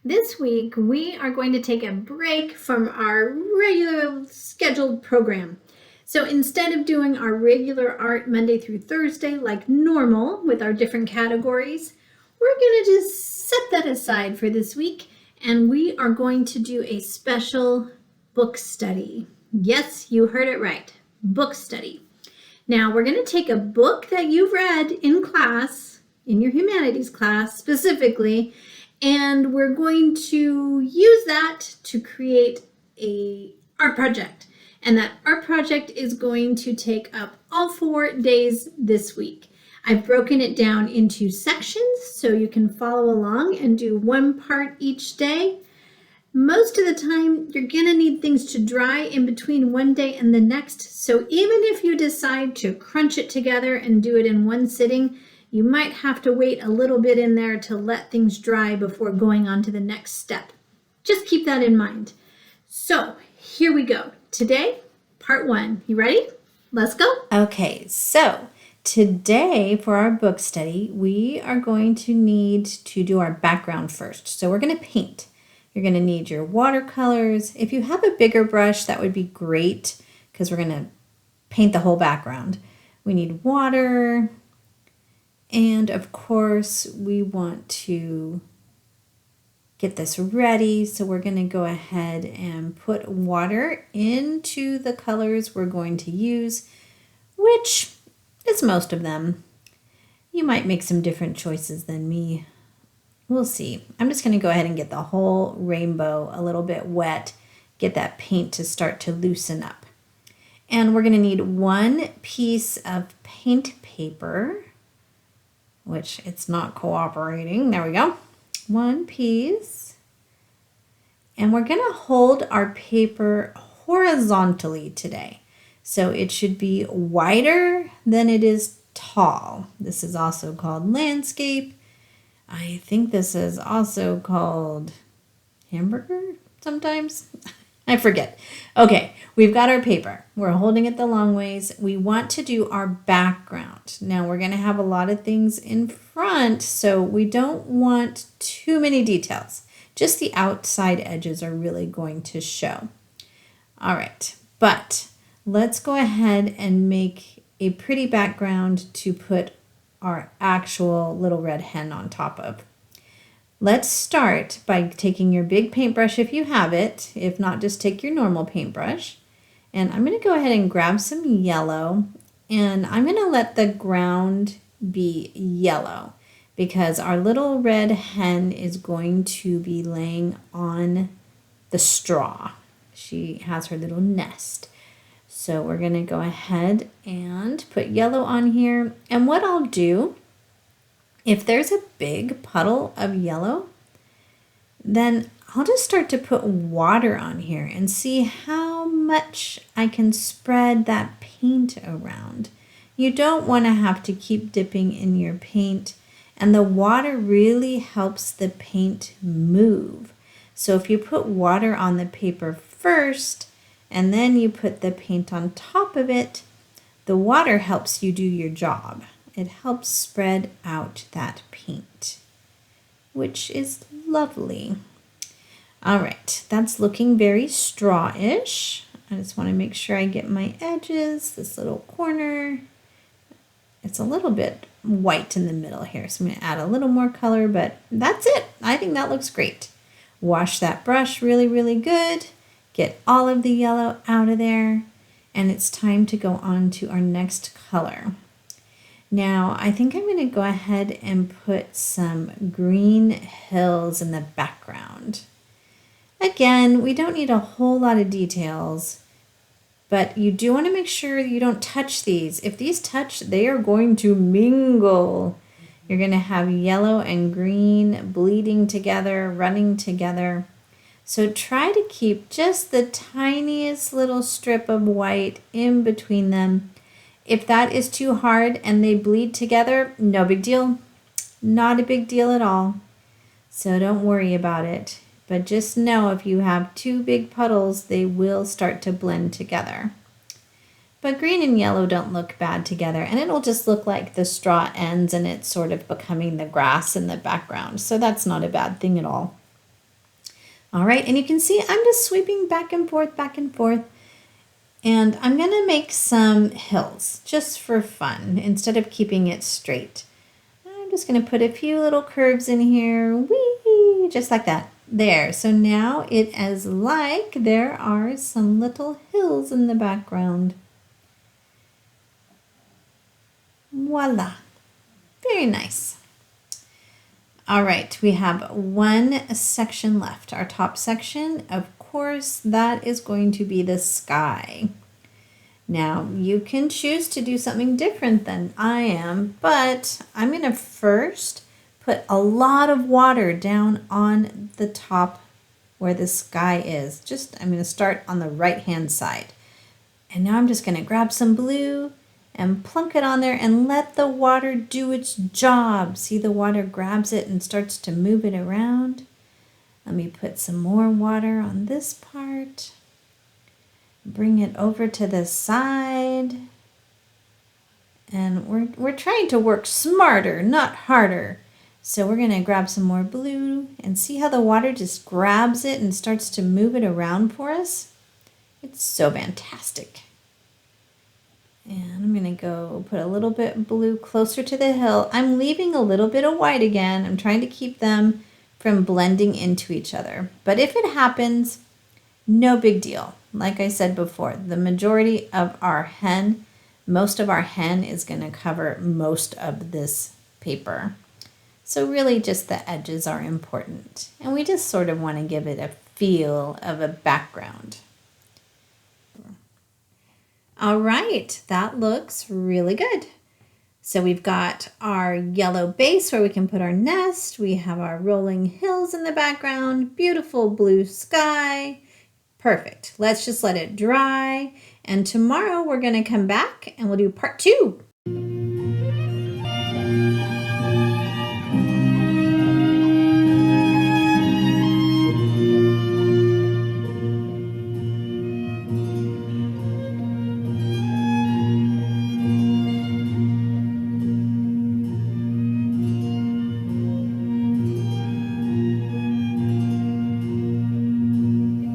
This week, we are going to take a break from our regular scheduled program. So instead of doing our regular art Monday through Thursday like normal with our different categories, we're going to just set that aside for this week and we are going to do a special book study. Yes, you heard it right. Book study. Now, we're going to take a book that you've read in class, in your humanities class specifically, and we're going to use that to create a art project. And that art project is going to take up all 4 days this week. I've broken it down into sections so you can follow along and do one part each day. Most of the time, you're going to need things to dry in between one day and the next. So even if you decide to crunch it together and do it in one sitting, you might have to wait a little bit in there to let things dry before going on to the next step. Just keep that in mind. So here we go. Today, part 1. You ready? Let's go. Okay, so today for our book study, we are going to need to do our background first. So we're going to paint. You're going to need your watercolors. If you have a bigger brush, that would be great because we're going to paint the whole background. We need water. And of course, we want to get this ready. So we're going to go ahead and put water into the colors we're going to use, which is most of them. You might make some different choices than me. We'll see. I'm just going to go ahead and get the whole rainbow a little bit wet, get that paint to start to loosen up. And we're going to need 1 piece of paint paper, which it's not cooperating. There we go. 1 piece. And we're going to hold our paper horizontally today. So it should be wider than it is tall. This is also called landscape. I think this is also called hamburger sometimes. I forget. Okay, we've got our paper. We're holding it the long ways. We want to do our background. Now we're going to have a lot of things in front, so we don't want too many details. Just the outside edges are really going to show. All right, but let's go ahead and make a pretty background to put our actual little red hen on top of. Let's start by taking your big paintbrush if you have it. If not, just take your normal paintbrush. And I'm going to go ahead and grab some yellow, and I'm going to let the ground be yellow because our little red hen is going to be laying on the straw. She has her little nest. So we're going to go ahead and put yellow on here. And what I'll do, if there's a big puddle of yellow, then I'll just start to put water on here and see how much I can spread that paint around. You don't want to have to keep dipping in your paint, and the water really helps the paint move. So if you put water on the paper first, and then you put the paint on top of it, the water helps you do your job. It helps spread out that paint, which is lovely. All right, that's looking very straw-ish. I just want to make sure I get my edges, this little corner. It's a little bit white in the middle here, so I'm going to add a little more color, but that's it. I think that looks great. Wash that brush really, really good. Get all of the yellow out of there, and it's time to go on to our next color. Now, I think I'm going to go ahead and put some green hills in the background. Again, we don't need a whole lot of details, but you do want to make sure you don't touch these. If these touch, they are going to mingle. You're going to have yellow and green bleeding together, running together. So try to keep just the tiniest little strip of white in between them. If that is too hard and they bleed together, no big deal. Not a big deal at all. So don't worry about it. But just know if you have 2 big puddles, they will start to blend together. But green and yellow don't look bad together, and it'll just look like the straw ends and it's sort of becoming the grass in the background. So that's not a bad thing at all. All right, and you can see I'm just sweeping back and forth, and I'm gonna make some hills just for fun instead of keeping it straight. I'm just gonna put a few little curves in here, whee, just like that. There, so now it is like there are some little hills in the background. Voila, very nice. All right, we have one section left, our top section. Of course, that is going to be the sky. Now, you can choose to do something different than I am, but I'm going to first put a lot of water down on the top where the sky is. I'm going to start on the right-hand side. And now I'm just going to grab some blue and plunk it on there and let the water do its job. See, the water grabs it and starts to move it around. Let me put some more water on this part. Bring it over to the side. And we're trying to work smarter, not harder. So we're going to grab some more blue and see how the water just grabs it and starts to move it around for us. It's so fantastic. And I'm going to go put a little bit blue closer to the hill. I'm leaving a little bit of white again. I'm trying to keep them from blending into each other. But if it happens, no big deal. Like I said before, the majority of our hen, most of our hen is going to cover most of this paper. So really just the edges are important. And we just sort of want to give it a feel of a background. All right, that looks really good. So we've got our yellow base where we can put our nest. We have our rolling hills in the background, beautiful blue sky. Perfect. Let's just let it dry. And tomorrow we're going to come back and we'll do part 2.